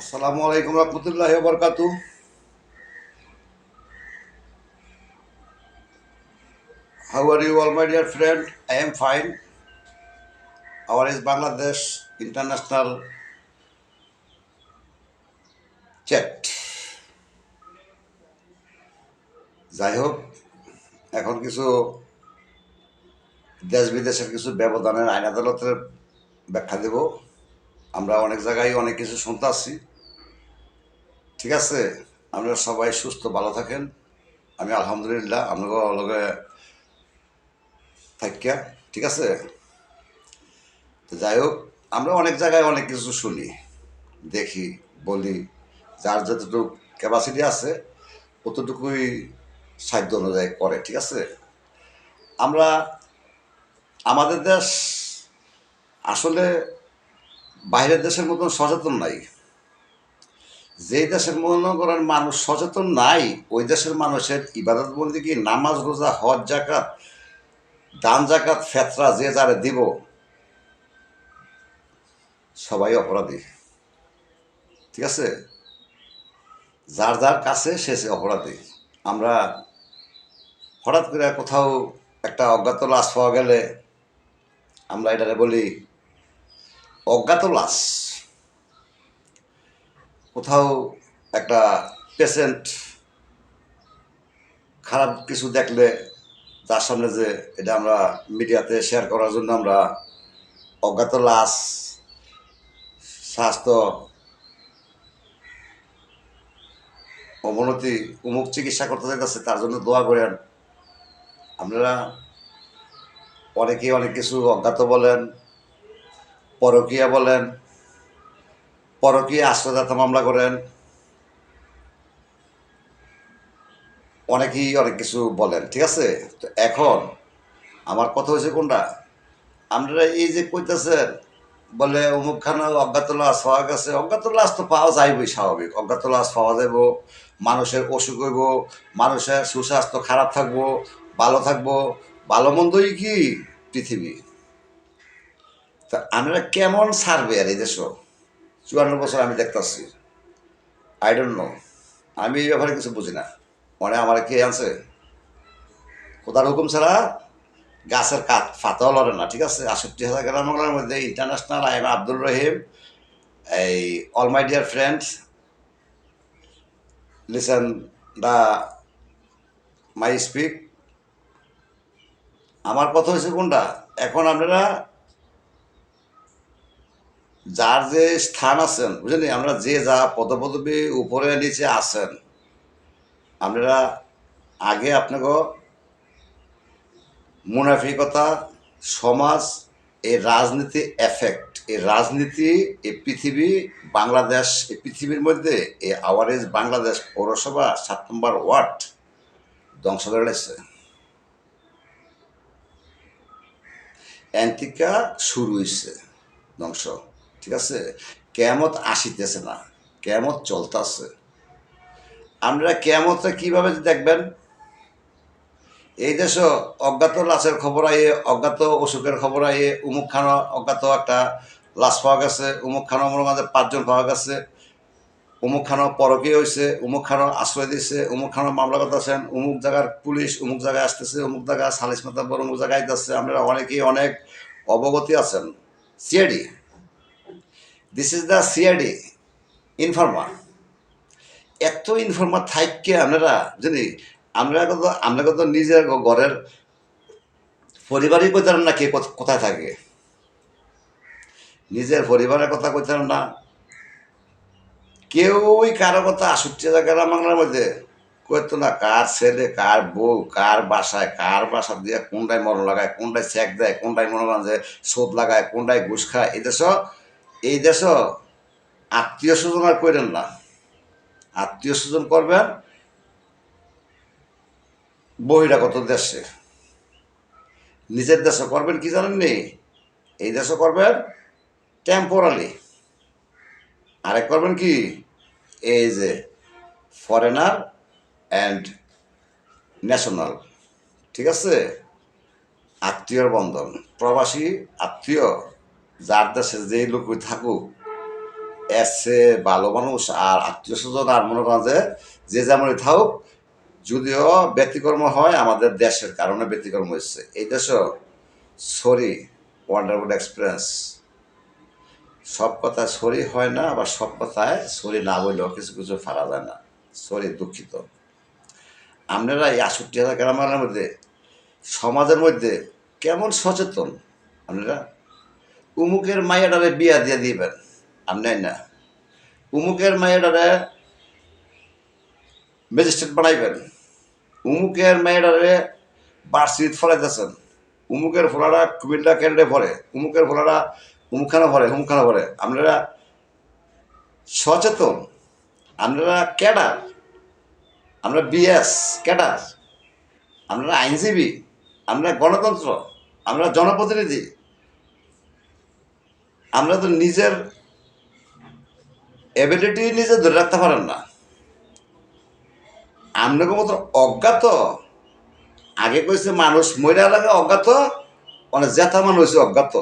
Assalamu alaikum warahmatullahi wabarakatuh. How are you all, my dear friend? I am fine. Our is Bangladesh International Chat. যাই হোক, এখন কিছু দেশ বিদেশের কিছু ব্যবধানের আইন আদালতের ব্যাখ্যা দেব। আমরা অনেক জায়গায় অনেক কিছু শুনতে আসছি। ঠিক আছে, আপনারা সবাই সুস্থ ভালো থাকেন। আমি আলহামদুলিল্লাহ আপনাকে লগে থাকিয়া ঠিক আছে। তো যাই হোক, আমরা অনেক জায়গায় অনেক কিছু শুনি, দেখি, বলি, যার যতটুকু ক্যাপাসিটি আছে অতটুকুই সাধ্য অনুযায়ী করে। ঠিক আছে, আমরা আমাদের দেশ আসলে বাইরের দেশের মতন সচেতন নাই। যেই দেশের মনে করেন মানুষ সচেতন নাই, ওই দেশের মানুষের ইবাদত বন্দিগি, নামাজ, রোজা, হজ, জাকাত, দান, জাকাত, ফেতরা যে যারে দিব সবাই অপরাধী। ঠিক আছে, যার যার কাছে সে অপরাধী। আমরা হঠাৎ করে কোথাও একটা অজ্ঞাত লাশ পাওয়া গেলে আমরা এটারে বলি অজ্ঞাত লাশ। কোথাও একটা পেশেন্ট খারাপ কিছু দেখলে তার সামনে যে এটা আমরা মিডিয়াতে শেয়ার করার জন্য আমরা অজ্ঞাত লাশ, স্বাস্থ্য অবনতি, অমুক চিকিৎসা করতে যাইতেছে তার জন্য দোয়া করেন। আপনারা অনেকেই অনেক কিছু অজ্ঞাত বলেন, পরকীয়া বলেন, পরকীয়া আশ্রয়দাতা মামলা করেন, অনেকেই অনেক কিছু বলেন। ঠিক আছে, তো এখন আমার কথা হয়েছে কোনটা, আপনারা এই যে কইতেছেন বলে অমুক খানা অজ্ঞাত লাশ পাওয়া গেছে, অজ্ঞাত লাশ তো পাওয়া যাইবই, স্বাভাবিক। অজ্ঞাত লাশ পাওয়া যাব, মানুষের অসুখ হইব, মানুষের সুস্বাস্থ্য খারাপ থাকবো, ভালো থাকবো, ভালো মন্দই কি পৃথিবী। তা আপনারা কেমন ছাড়বে আর এই দেশ? 54 বছর আমি দেখতেছি, আই ডোন্ট নো, আমি এই ব্যাপারে কিছু বুঝি না। মানে আমার কে আছে, খোদার হুকুম ছাড়া গাছের কাঠ ফাতাও লড়ে না। ঠিক আছে, 68,000 গ্রাম বাংলার মধ্যে ইন্টারন্যাশনাল আই এম আব্দুল রহিম, এই all my dear friends, listen the my speak. আমার কথা হয়েছে কোনটা, এখন আপনারা যার যে স্থান আছেন, বুঝলেন, আমরা যে যা পদপদবী উপরে নিচে আছেন, আপনারা আগে আপনাকে মুনাফিকতা, সমাজ, এই রাজনীতি এফেক্ট, এই রাজনীতি, এই পৃথিবী, বাংলাদেশ, এই পৃথিবীর মধ্যে এই আওয়ারেজ বাংলাদেশ পৌরসভা 7 নম্বর ওয়ার্ড ধ্বংস করে লেছে। অ্যান্টিকা শুরু হয়েছে ধ্বংস। ঠিক আছে, কেয়ামত আসিতেছে না, কেয়ামত চলতেছে। আপনারা কেয়ামতটা কীভাবে দেখবেন? এই দেশ অজ্ঞাত লাশের খবর আইয়ে, অজ্ঞাত অসুখের খবর আইয়ে, উমুক খানো অজ্ঞাত একটা লাশ পাওয়া গেছে, উমুক খানো মনে মাঝে 5 জন পাওয়া গেছে, উমুক খানো পরকীয় হয়েছে, উমুক খানো আশ্রয় দিচ্ছে, উমুক খানো মামলা করতেছেন, উমুক জায়গার পুলিশ উমুক জায়গায় আসতেছে, উমুক জায়গায় সালিশ মাতাব্বর উমুক জায়গায় আইতেছে। আপনারা অনেকেই অনেক অবগতি আছেন। CID, this is the CID informer. এত ইনফরমার থাককে আপনারা জানি, আপনাকে তো নিজের ঘরের পরিবারই কইতেন না কে কোথায় থাকে, নিজের পরিবারের কথা কইতেন না, কেউই কারো কথা 68,000 বাংলার মধ্যে কইতো না। কার ছেলে, কার বউ, কার বাসায়, কার বাসা দিয়ে কোনটায় মরণ লাগায়, কোনটায় চেক দেয়, কোনটায় মনে করেন যে শোধ লাগায়, কোনটায় ঘুষ খায়। এই দেশ আত্মীয় স্বজন আর করেন না। আত্মীয় স্বজন করবেন বহিরাগত দেশে, নিজের দেশে করবেন কি জানেন নি? এই দেশে করবেন টেম্পোরালি, আরেক করবেন কি এই যে ফরেনার অ্যান্ড ন্যাশনাল। ঠিক আছে, আত্মীয়র বন্ধন, প্রবাসী আত্মীয়, যার দেশে যেই লোক থাকুক এসে ভালো মানুষ আর আত্মীয় স্বজন আর মনে করেন যে যেমনই থাকুক, যদিও ব্যতিক্রম হয় আমাদের দেশের কারণে ব্যতিক্রম হয়েছে। এই দেশও সরি ওয়ান্ডারফুল এক্সপিরিয়েন্স। সব কথায় সরি হয় না, আবার সব কথায় সরি না বললেও কিছু কিছু ফারা যায় না। সরি, দুঃখিত। আপনারা এই ৬৮,০০০ গ্রামের মধ্যে সমাজের মধ্যে কেমন সচেতন আপনারা? উমুকের মাইয়াডারে বিয়া দিয়ে দিবেন আপনি না, উমুকের মাইয়াডারে ম্যাজিস্ট্রেট বানাইবেন, উমুকের মেয়েটারে বার্ষিক ফলাইতেছেন, উমুকের ফোলারা কুমিল্লা ক্যান্ডে ভরে, উমুকের ফোলারা উমুখানা ভরে, হুমখানা ভরে। আপনারা সচেতন? আপনারা ক্যাডার? আমরা বিএস ক্যাডার? আপনারা আইনজীবী? আমরা গণতন্ত্র? আমরা জনপ্রতিনিধি? আমরা তো নিজের এবিলিটি নিজে ধরে রাখতে পারেন না। আপনাকে মতো অজ্ঞাত। আগে কইছে মানুষ মইরা লাগে অজ্ঞাত, মানে জেতা মানুষ হয়েছে অজ্ঞাত।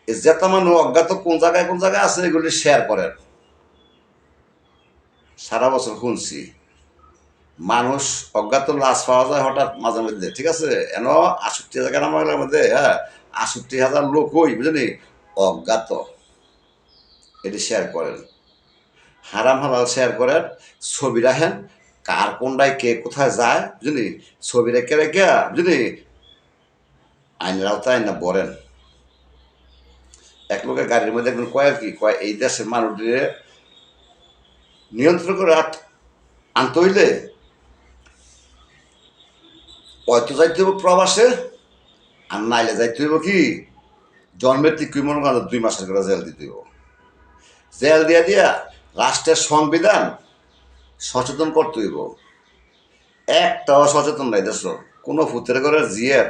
এই জেতা মানুষ অজ্ঞাত কোন জায়গায় আছে এগুলি শেয়ার করেন। সারা বছর শুনছি মানুষ অজ্ঞাত লাশ পাওয়া যায় হঠাৎ মাঝে মধ্যে, ঠিক আছে, এন ৬৮,০০০ গ্রামের মধ্যে, হ্যাঁ, ৬৮,০০০ লোক হই বুঝলি অজ্ঞাত। এটি শেয়ার করেন, হারাম হালাল শেয়ার করেন, ছবি রাখেন, কার কোনটায় কে কোথায় যায় বুঝলি, ছবি রেখে রেখে বুঝলি আইনের আওতায় না বলেন। এক লোকের গাড়ির মধ্যে একজন কয় আর কি কয়, এই দেশের মানুষদের নিয়ন্ত্রণ করে আনতে হইলে হয়তো যাইতে হইব প্রবাসে, আর নাইলে যাইতে হইব কি জন্মের ঠিক মনে করেন ২ মাসের করে জেল দিতে হইব। জেল দিয়া দিয়া রাষ্ট্রের সংবিধান সচেতন করতে হইব। একটাও সচেতন নাই দেশ। কোনো ফুতের ঘরের জিয়ের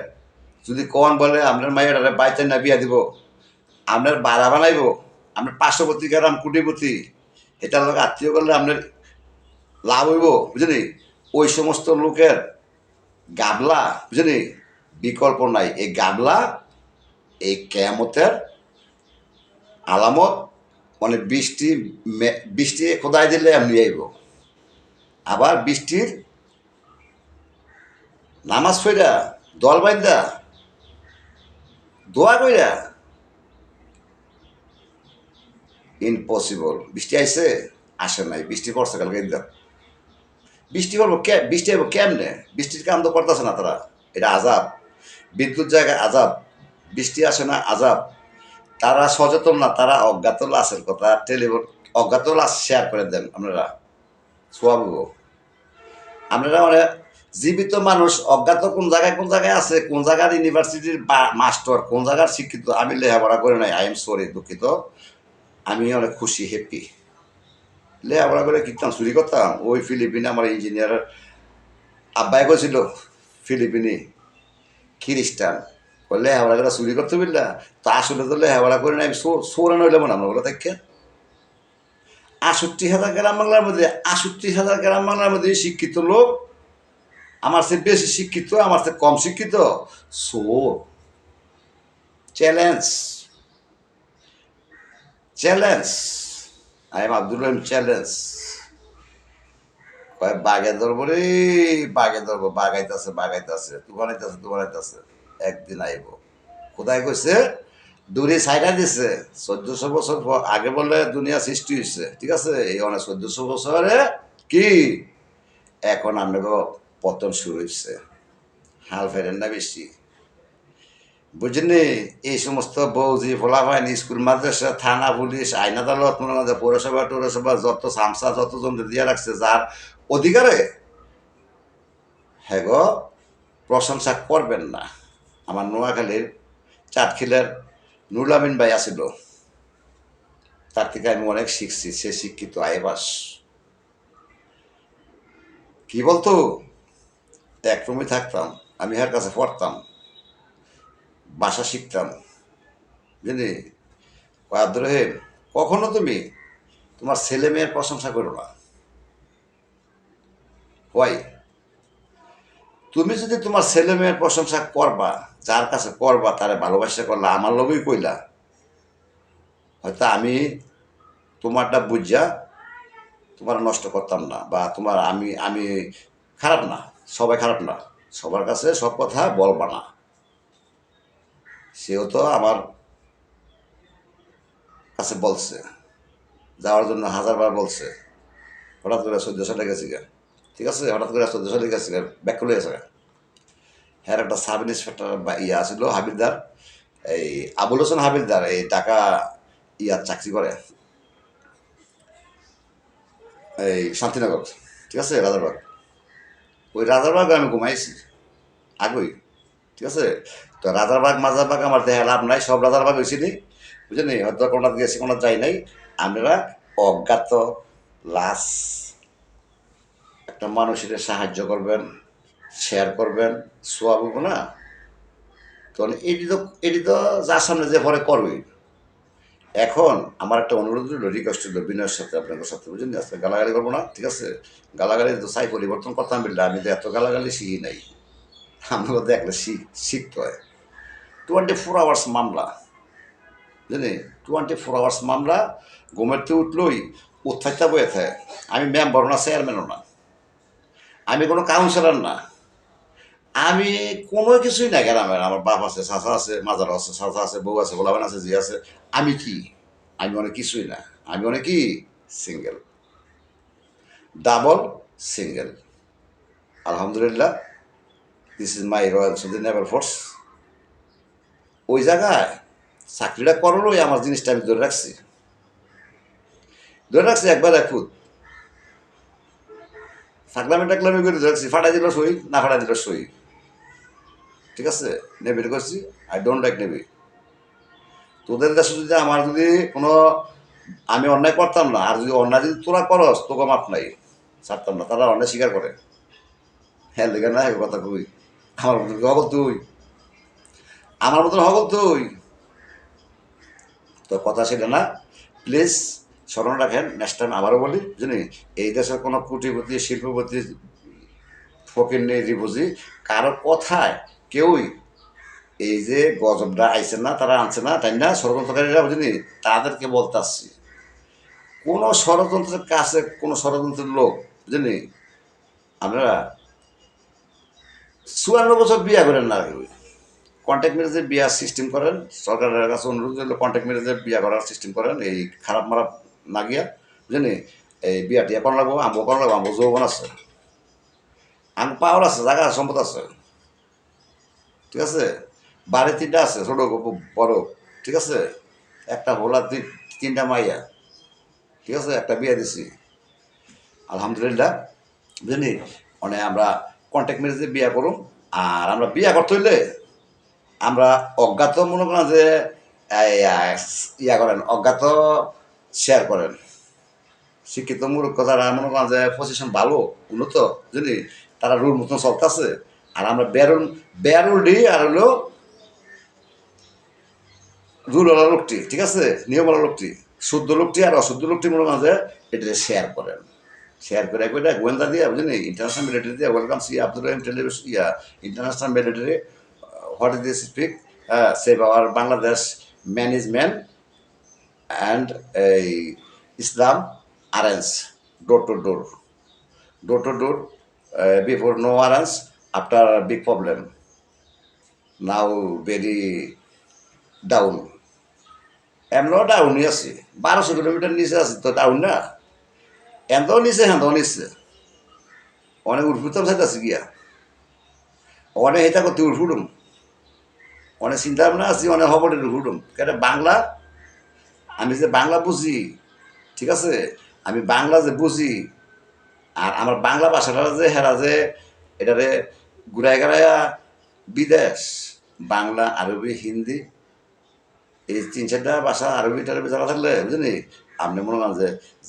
যদি কন বলে আপনার মাইয়ারে বাইতে না বিয়া দিব, আপনার বাড়া বানাইব, আপনার পার্শ্ববর্তী গ্রাম কুটিপতি এটার লোক আত্মীয় করলে আপনার লাভ হইব বুঝলি। ওই সমস্ত লোকের গাবলা বুঝলি বিকল্প নাই। এই গাবলা এই কেয়ামতের আলামত, মানে বৃষ্টি খোদাই দিলে এমনি আইব। আবার বৃষ্টির নামাজ পড়া দল বাইন্দা দোয়া কইরা ইম্পসিবল। বৃষ্টি আইছে? আসে নাই। বৃষ্টি পড়ছে কালকে ঈদগাহ। বৃষ্টি পড়বো বৃষ্টি আইব কেমনে? বৃষ্টির কাম তো করতেছে না তারা। এটা আজাব। বিদ্যুৎ জায়গায় আজাব, বৃষ্টি আসে না আজাব। তারা সচেতন না, তারা অজ্ঞাত লাশের কথা অজ্ঞাত লাশ শেয়ার করে দেন আপনারা। সোয়াব আপনারা মানে জীবিত মানুষ অজ্ঞাত কোন জায়গায় আছে, কোন জায়গার ইউনিভার্সিটির মাস্টার, কোন জায়গার শিক্ষিত। আমি লেখাপড়া করে নাই, আই এম সরি, দুঃখিত। আমি অনেক খুশি, হ্যাপি। লেখাপড়া করে কিনতাম, চুরি করতাম। ওই ফিলিপিনে আমার ইঞ্জিনিয়ার আব্বাই করেছিল, ফিলিপিনি খ্রিস্টান, ওই লেখাপড়া করে চুরি করতে বুঝলা। তো আসলে তো লেখাপড়া করে নাই, আমি সোরান হইলাম না আমরা ওগুলো দেখে। ৬৮,০০০ গ্রাম বাংলার মধ্যে ৬৮,০০০ গ্রাম বাংলার মধ্যে শিক্ষিত লোক আমার চেয়ে বেশি শিক্ষিত, আমার চেয়ে কম শিক্ষিত। So challenge, challenge, I am Abdul Rahim challenge. কয় বাঘে ধরবো রে, বাঘে ধরবো, বাগাইতেছে তুফানাইতেছে। একদিন আইব। কোথায় কইছে? দূরে সাইডা দিছে ১৪০০ বছর আগে বলে দুনিয়া সৃষ্টি হয়েছে, ঠিক আছে। এই অনেক ১৪০০ বছরে কি এখন আপনাকে পতন শুরু হয়েছে। হাল ফেরেন না বেশি বুঝলি। এই সমস্ত বৌজি ফোলাফাইন স্কুল মাদ্রাসা থানা পুলিশ আইন আদালত মনে হয় পৌরসভা টৌরসভা যত সামসা যতজন দিয়ে রাখছে যার অধিকারে, হ্যাঁ গো প্রশংসা করবেন না। আমার নোয়াখালীর চাটখিলের নুরুল আমিন ভাই আসিল, তার থেকে আমি অনেক শিখছি। সে শিক্ষিত আইবাস। কি বলতো, এক রুমে থাকতাম, আমি এর কাছে পড়তাম, ভাষা শিখতাম বুঝলি। আব্দুর রহিম, কখনো তুমি তোমার ছেলে মেয়ের প্রশংসা করো না। হয় তুমি যদি তোমার ছেলে মেয়ের প্রশংসা করবা, যার কাছে করবা তারে ভালোবাসা করলা, আমার লোকই কইলা, হয়তো আমি তোমারটা বুঝা তোমার নষ্ট করতাম না, বা তোমার আমি আমি খারাপ না, সবাই খারাপ না, সবার কাছে সব কথা বলবা না। সেও তো আমার কাছে বলছে, যাওয়ার জন্য 1000 বার বলছে। হঠাৎ করে 1400 গেছি গা, ঠিক আছে, হঠাৎ করে 1400 গেছি গা, ব্যাক করে গেছে গা। হ্যাঁ, একটা সাব ইন্সপেক্টর বা ইয়া ছিল হাবিলদার, এই আবুল হোসেন হাবিলদার, এই টাকা ইয়ার চাকরি করে এই শান্তিনগর, ঠিক আছে, রাজারবাগ। ওই রাজারবাগ আমি ঘুমাইছি আগেই, ঠিক আছে। তো রাজারবাগ মাজারবাগ আমার দেখা লাভ নাই, সব রাজারবাগ হয়েছি নি, বুঝলি, হয়তো কোনটা গেছি কোনটা যাই নাই। আমরা অজ্ঞাত লাশ, একটা মানুষের সাহায্য করবেন, শেয়ার করবেন, সোয়াবো না। তো এটি তো যার সামনে যে পরে করবে। এখন আমার একটা অনুরোধ রইল, রিকোয়েস্ট রইল বিনয়ের সাথে, আপনাদের সাথে, বুঝলেন, আজকে গালাগালি করবো না, ঠিক আছে। গালাগালি তো চাই পরিবর্তন করতাম বিল্লা, আমি তো এত গালাগালি শিখি নাই, আমাকে দেখলে শিখতে হয়। 24 আওয়ার্স মামলা, বুঝলি, 24 আওয়ার্স মামলা, ঘুমেরতে উঠলই উত্থাইতা বয়ে থাকে। আমি মেম্বার না, চেয়ারম্যানও না, আমি কোনো কাউন্সিলর না, আমি কোনো কিছুই না গ্রামের। আমার বাপ আছে, চাচা আছে, মাজার আছে, চাচা আছে, বউ আছে, গোলাবান আছে, জি আছে। আমি কি? আমি অনেক কিছুই না, আমি অনেক কি, সিঙ্গেল, ডাবল সিঙ্গেল। আলহামদুলিল্লাহ, this is my royal Saudi Naval force. ওই জায়গায় চাকরিটা করলোই আমার জিনিসটা আমি ধরে রাখছি একবার খুদ থাকলামে টাকলামে করে ধরে রাখছি, ফাটাই দিল সই, না ফাটাই দিল সই, ঠিক আছে। নেভির করছি, আই ডোন্ট লাইক নেভি। তোদের দেশে যদি আমার যদি কোনো, আমি অন্যায় করতাম না, আর যদি অন্যায় যদি তোরা করস, তোকে মাপ নাই, ছাড়তাম না, তারা অন্যায় স্বীকার করে। হ্যাঁ, লেগে না কথা কই, আমার মতন হবল তুই, আমার মতন হবল তুই, তো কথা সেটা না। প্লিজ স্মরণ রাখেন, নেক্সট টাইম আবারও বলি, জানি এই দেশের কোনো কোটিপতি, শিল্পপতি, ফকির নেই, রিপুজি, কারো কথায় কেউই এই যে গজবটা আইছে না, তারা আনছে না, তাই না, ষড়যন্ত্রকারীরা, বুঝলি, তাদেরকে বলতে আসছি। কোনো ষড়যন্ত্রের কাছে, কোনো ষড়যন্ত্রের লোক, বুঝলি, আপনারা 54 বছর বিয়া করেন না, কন্ট্যাক্ট ম্যারেজে বিয়ার সিস্টেম করেন, সরকারের কাছে অনুরোধ করলে কন্ট্যাক্ট ম্যারেজে বিয়া করার সিস্টেম করেন, এই খারাপ মারাপ না গিয়া, বুঝলি, এই বিয়া টিয়া করা লাগবো, আমবো করা লাগবো, আমবো যৌবন আছে, আম পাওয়ার আছে, জায়গা সম্পদ আছে, ঠিক আছে। বাড়ি 3টা আছে, ছোট বড়, ঠিক আছে। একটা হোলা, 3টা মাইয়া, ঠিক আছে, একটা বিয়া দিছি, আলহামদুলিল্লাহ, বুঝলি। মানে আমরা কন্ট্যাক্ট ম্যারেজে বিয়া করুম। আর আমরা বিয়া করতে হইলে আমরা অজ্ঞাত, মনে করেন যে ইয়া করেন, অজ্ঞাত শেয়ার করেন, শিক্ষিত মূর্খ যারা মনে করেন যে পজিশন ভালো, উন্নত, বুঝলি, তারা রুল মতন চলতেছে। আর আমরা বেরুল ডি, আর হলো রুলওয়ালা লোকটি, ঠিক আছে, নিয়মওয়ালা লোকটি, শুদ্ধ লোকটি আর অশুদ্ধ লোকটি, মনে করেন যে এটা শেয়ার করেন। শেয়ার করে কইটা গোয়েন্দা দিয়ে, বুঝলি, ইন্টারন্যাশনাল মিলিটারি দিয়ে, ওয়েলকাম সি Abdul Rahim television, international military, what is this speak, save our Bangladesh management and এই Islam arrange, door to door, door to door, before no arrange, after big problem, now very down. এমনও ডাউনই আছে, 1200 কিলোমিটার নিচে আছে তো, down না, এমনও নিচে, হ্যাঁ নিচে, অনেক উঠফুতাম চাইতেছে গিয়া, অনেক এটা করতে উঠফুটুম, অনেক চিন্তা ভাবনা আছি, অনেক হবটের উঠফুটুম, কেন বাংলা, আমি যে বাংলা বুঝি, ঠিক আছে, আমি বাংলা যে বুঝি, আর আমার বাংলা ভাষাটা যে হেরা যে এটারে ঘুরাই গাড়াইয়া বিদেশ, বাংলা, আরবি, হিন্দি, এই 3-4টা ভাষা, আরবি টারবি জানা থাকলে, বুঝলি, আপনি মনে করেন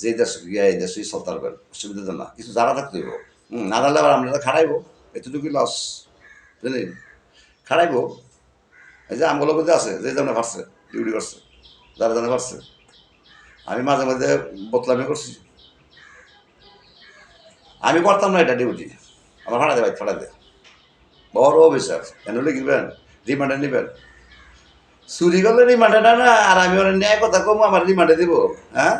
যে দেশ গিয়া এই দেশই চলতে পারবেন, অসুবিধা না, কিছু জানা থাকতে হইব। না জানলে আবার আপনারা খাড়াইব, এতটুকুই লস, বুঝলি, খাড়াইব। এই যে আমগুলো মধ্যে আছে, যে জানে পারছে, ডিউটি করছে, যারা জানে পারছে, আমি মাঝে মাঝে বদলামি করছি, আমি করতাম না এটা ডিউটি, আমার ফাড়া দে ভাই, ফাড়া দে, বড় অফিসার, কেন লিখবেন, রিমান্ডে নেবেন, চুরি করলে রিমান্ডে না, না, আর আমি ওরা ন্যায় কথা কম, আমার রিমান্ডে দিব, হ্যাঁ,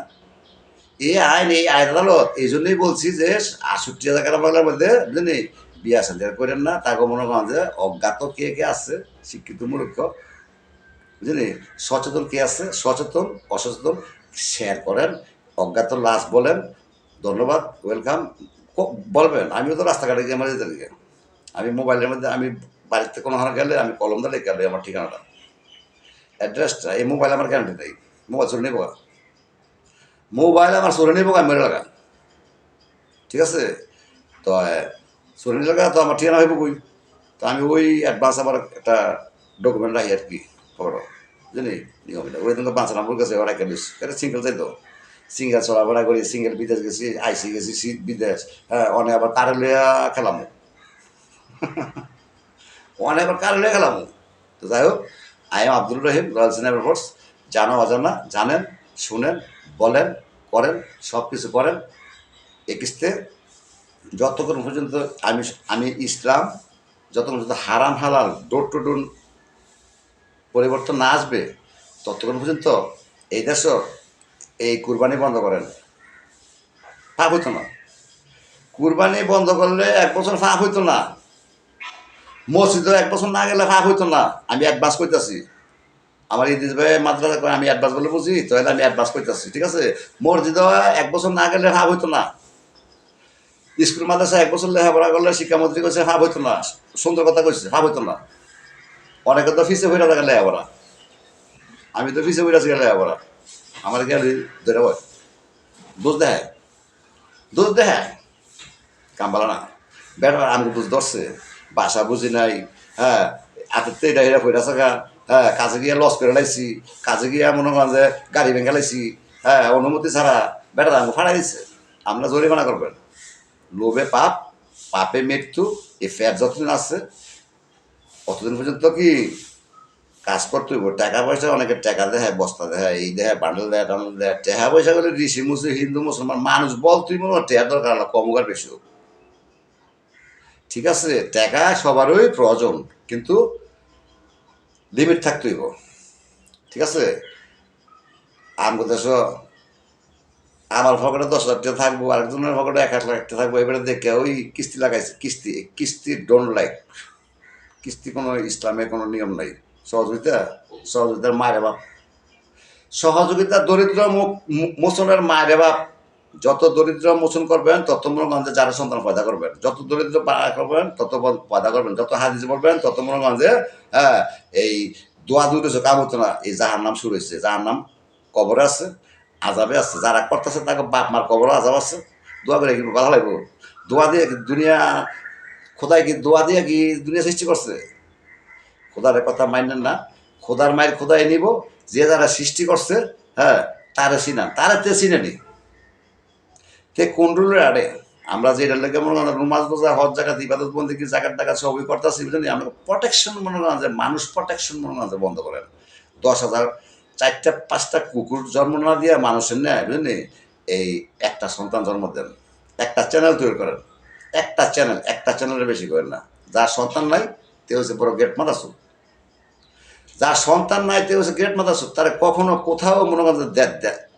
এই আইন আদালত এই জন্যই বলছি যে ৬৮,০০০ টাকা বাংলার মধ্যে বুঝলি বিয়া শান্তি আর করেন না, তাকে মনে করেন যে অজ্ঞাত কে কে আছে, শিক্ষিত মূর্খ বুঝলি, সচেতন কে আছে, সচেতন অসচেতন শেয়ার করেন, অজ্ঞাত লাশ বলেন, ধন্যবাদ, ওয়েলকাম বলবেন। আমিও তো রাস্তাঘাটে গিয়ে আমার যেতে দিকে আমি মোবাইলের মধ্যে আমি বাড়িতে কোনো হানা গেলে আমি কলম দিয়ে লিখে আমার ঠিকানাটা, অ্যাড্রেসটা, এই মোবাইল আমার গ্যারান্টি নেই, মোবাইল চলে নেবো, মোবাইল আমার চলে নেবো, আমি মেরে লাগা, ঠিক আছে। তো চলে নিয়ে লাগা তো আমার ঠিকানা হইব কই, তো আমি ওই অ্যাডভান্স আমার একটা ডকুমেন্ট রাখি আর কি, খবর জানি নিয়ম এটা ওই দিন পাঁচ নম্বর গেছে ওরা একটা এটা সিঙ্গেল যাই তো, সিঙ্গেল চলাফেরা করি, সিঙ্গেল বিদেশ গেছি, আইসি গেছি বিদেশ, হ্যাঁ অনেক আবার কারে লইয়া খেলামো, অনেক আবার কারে লইয়া খেলামো। তো যাই হোক, I am Abdul Rahim, royal cinema force, জানা অজানা জানেন, শুনেন, বলেন, করেন, সব কিছু করেন। একিস্তে যতক্ষণ পর্যন্ত আমি আমি ইসলাম যতক্ষণ পর্যন্ত হারাম হালাল ডোর টু ডোর পরিবর্তন না আসবে ততক্ষণ পর্যন্ত এই দেশও এই কুরবানি বন্ধ করেন, পাপ হইতো না। কুরবানি বন্ধ করলে 1 বছর ফাঁক হইতো না, মসজিদও 1 বছর না গেলে ফাঁক হইতো না। আমি অ্যাডভান্স করতেছি, আমার ইদিস ভাই মাদ্রাসা করে আমি অ্যাডভান্স বলে বুঝি, তাহলে আমি অ্যাডভান্স করতেছি, ঠিক আছে। মসজিদও 1 বছর না গেলে ফাঁক হইতো না, স্কুল মাদ্রাসা 1 বছর লেখাপড়া করলে শিক্ষামন্ত্রী কইছে ফাঁক হইতো না, সুন্দর কথা কইছে, ফাঁক হইতো না। অনেকে তো ফিসে হইরা থাকে লেখাপড়া, আমি তো ফিসে হইরা ছিল লেখাপড়া, আমার গেলে ধরে হয় দোষ দেয়, দোষ দেয়, কামবালা না বেটা আমি বুঝ ধরছে, বাসা বুঝি নাই, হ্যাঁ হাতের এটা হেরা ফইরা থাকা, হ্যাঁ কাজে গিয়ে লস করে লাইছি, কাজে গিয়ে মনে করেন যে গাড়ি ভেঙে লাইছি, হ্যাঁ অনুমতি ছাড়া বেটা আমাকে ফাড়াই দিচ্ছে, আপনারা জরিমানা করবেন। লোভে পাপ, পাপে মৃত্যু, এই ফ্যাট যতদিন আছে অতদিন পর্যন্ত কি কাজ করতে হইব। টাকা পয়সা অনেকে টাকা দেয়, বস্তা দেয়, এই দেয়, বান্ডেল দেয়, টান্ডেল দেয়, টাকা পয়সা করলে ঋষি মুসি হিন্দু মুসলমান মানুষ বল তুই মনে হয় টাকা দরকার হলো কম হোক বেশি হোক, ঠিক আছে। টাকা সবারই প্রয়োজন, কিন্তু লিমিট থাকতে হইব, ঠিক আছে। আমার দেশ আমার পকেটে 10,000 টাকা থাকবো, আরেকজনের পকেটে 1,00,000 টাকা থাকবো, এবারে দেখে ওই কিস্তি লাগাইছে, কিস্তি কিস্তি ডোন্ট লাইক, কিস্তি কোনো ইসলামে কোনো নিয়ম নাই। সহযোগিতা, সহযোগিতার মায়ের বাপ, সহযোগিতা দরিদ্র মোচনের মায়ের বাপ, যত দরিদ্র মোচন করবেন তত মনে করেন যে যারা সন্তান পয়দা করবেন, যত দরিদ্র করবেন তত পয়দা করবেন, যত হাদিস বলবেন তত মনে করেন যে হ্যাঁ এই দোয়া দুটো কাম হতো না, এই যাহার নাম শুরু হয়েছে, যাহার নাম কবরে আছে, আজাবে আছে, যারা করতেছে তাকে বাপ মার কবরে আজাব আছে, দোয়া করে কি ভালো লাগবে, দোয়া দিয়ে দুনিয়া, খোদাই কি দোয়া দিয়ে কি দুনিয়া সৃষ্টি করছে, খোদার কথা মাইনেন না, খোদার মায়ের খোদাই নিব, যে যারা সৃষ্টি করছে হ্যাঁ তারা চিনান, তারা তে চিনেনি, তে কোন রুলের আরে আমরা যে এটা লেগে মনে করেন রুমাজ বোঝা হজ জায়গাতে ইবাদত বন্দি কি জায়গার টাকা সবই করতেছি বুঝলেন, আমরা প্রোটেকশন মনে করেন যে মানুষ প্রোটেকশন মনে করেন যে বন্ধ করেন। 10,000 4টা 5টা কুকুর জন্ম না দিয়ে মানুষের নেয় বুঝলেন, এই একটা সন্তান জন্ম দেন, একটা চ্যানেল তৈরি করেন, একটা চ্যানেলের বেশি করেন না। যার সন্তান নাই তে হচ্ছে বড় গেট মারাসুক, যার সন্তান নাই তে হচ্ছে গেট মারাসুক, তারা কখনো কোথাও মনে করেন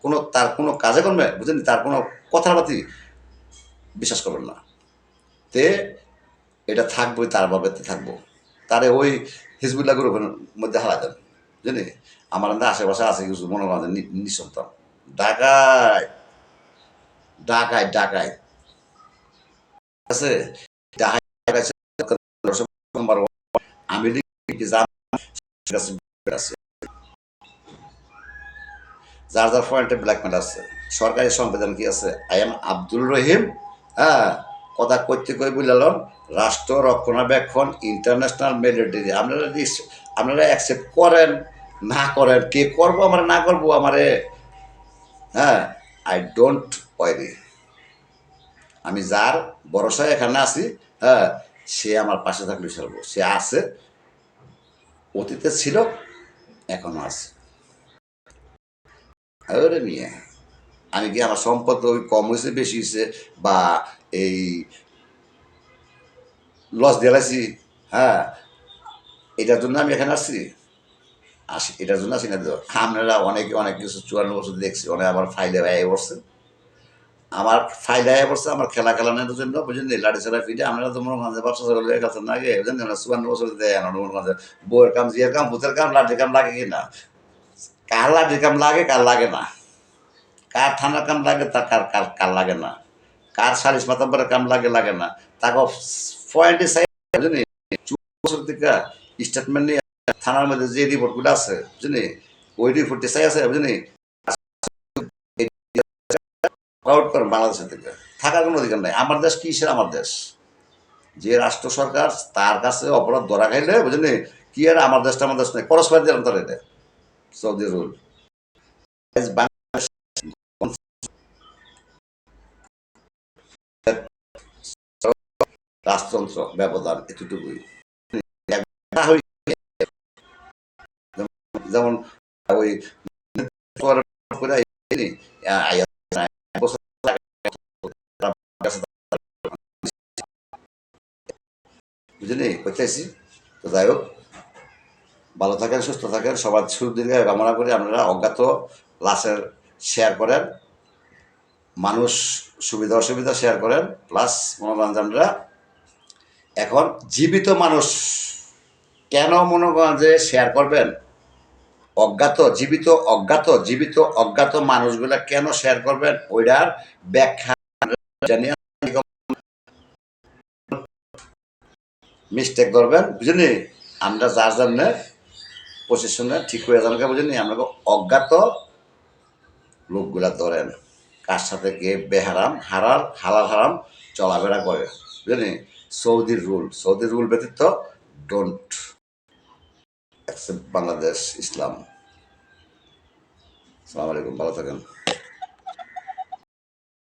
কোনো তার কোনো কাজে কর্মে বুঝলেন, তার কোনো কথাবার্তি বিশ্বাস করবেন না, তে এটা থাকবোই তার বাবাতে থাকবো, তারে ওই হিজবুল্লাহ গ্রুপের মধ্যে হারা দেন জানি। আমার আশেপাশে আছে কিছু মনে করেন নিঃসন্তান, ডাকায় ডাকায় ডাকায় আছে, আমি আছে, যার যার পয়েন্টে ব্ল্যাকমেল আছে। সরকারি সংবিধান কি আছে, আই এম আব্দুল রহিম, হ্যাঁ কথা করতে কই বুঝলাম, রাষ্ট্র রক্ষণাবেক্ষণ ইন্টারন্যাশনাল মিলিটারি, আপনারা অ্যাকসেপ্ট করেন না করেন, কে করবো আমার না করবো আমারে, হ্যাঁ আই ডোন্ট ওয়ারি, আমি যার ভরসায় এখানে আছি, হ্যাঁ সে আমার পাশে থাকলে চলবো, সে আছে, অতীতে ছিল, এখনো আছে। আরে মিয়া আমি কি আমার সম্পদ ওই কম হয়েছে বেশি হয়েছে বা এই লস দিয়েছি, হ্যাঁ এটার জন্য আমি এখানে আসছি, এটার জন্য আসি না তো। আপনারা অনেকে অনেক কিছু 54 বছর দেখছি, অনেক আমার ফাইলে ব্যয় করছে, আমার ফায়দায় পড়ছে আমার খেলা খেলানোর জন্য বুঝলেন লাঠি ছাড়া ফিরে আমরা তো মনে করেন ব্যবসা করে গেছেন না আগে বুঝলেন আমরা 54 বছর দেয় মনে করেন বউয়ের কাম জিয়ের কাম ভূতের কাম লাঠির কাম লাগে কি না কার লাঠির কাম লাগে কার লাগে না কার থানার কাম লাগে তার কার কার কার লাগে না কার সালিশ মাতাব্বরের কাম লাগে লাগে না তাকে পয়েন্টে চাই বুঝলি 24 বছর থেকে স্টেটমেন্ট নিয়ে থানার মধ্যে যে রিপোর্টগুলো আছে বুঝলি ওই রিপোর্টে চাই আছে বুঝলি আউট করেন বাংলাদেশের থেকে থাকার কোনো অধিকার নাই আমার দেশ কিসের আমার দেশ যে রাষ্ট্র সরকার তার কাছে অপরাধ ধরা খাইলে বুঝলি কি আর আমার দেশটা আমার দেশ নেই পরস্পর দিলাম তার এটা সৌদি রুল রাজতন্ত্র ব্যবধান এতটুকুই যেমন ওই বুঝলি কোথায় তো যাই হোক ভালো থাকেন সুস্থ থাকেন সবার সুদীর্ঘ কামনা করি আপনারা অজ্ঞাত লাশের শেয়ার করেন মানুষ সুবিধা অসুবিধা শেয়ার করেন প্লাস মনোরঞ্জনরা এখন জীবিত মানুষ কেন মনে করেন যে শেয়ার করবেন অজ্ঞাত মানুষগুলা কেন শেয়ার করবেন ওইটার ব্যাখ্যা জানিয়ে মিস্টেক করবেন বুঝলি আমরা যার জন্য পজিশনে ঠিক হয়ে যান বুঝলি আমরা অজ্ঞাত লোকগুলা ধরেন কার সাথে কে বেহারাম হালাল হারাম চলাফেরা করে বুঝলি সৌদির রুল ব্যতীত ডোন্ট অ্যাকসেপ্ট বাংলাদেশ ইসলাম। আসসালামু আলাইকুম, ভালো থাকেন।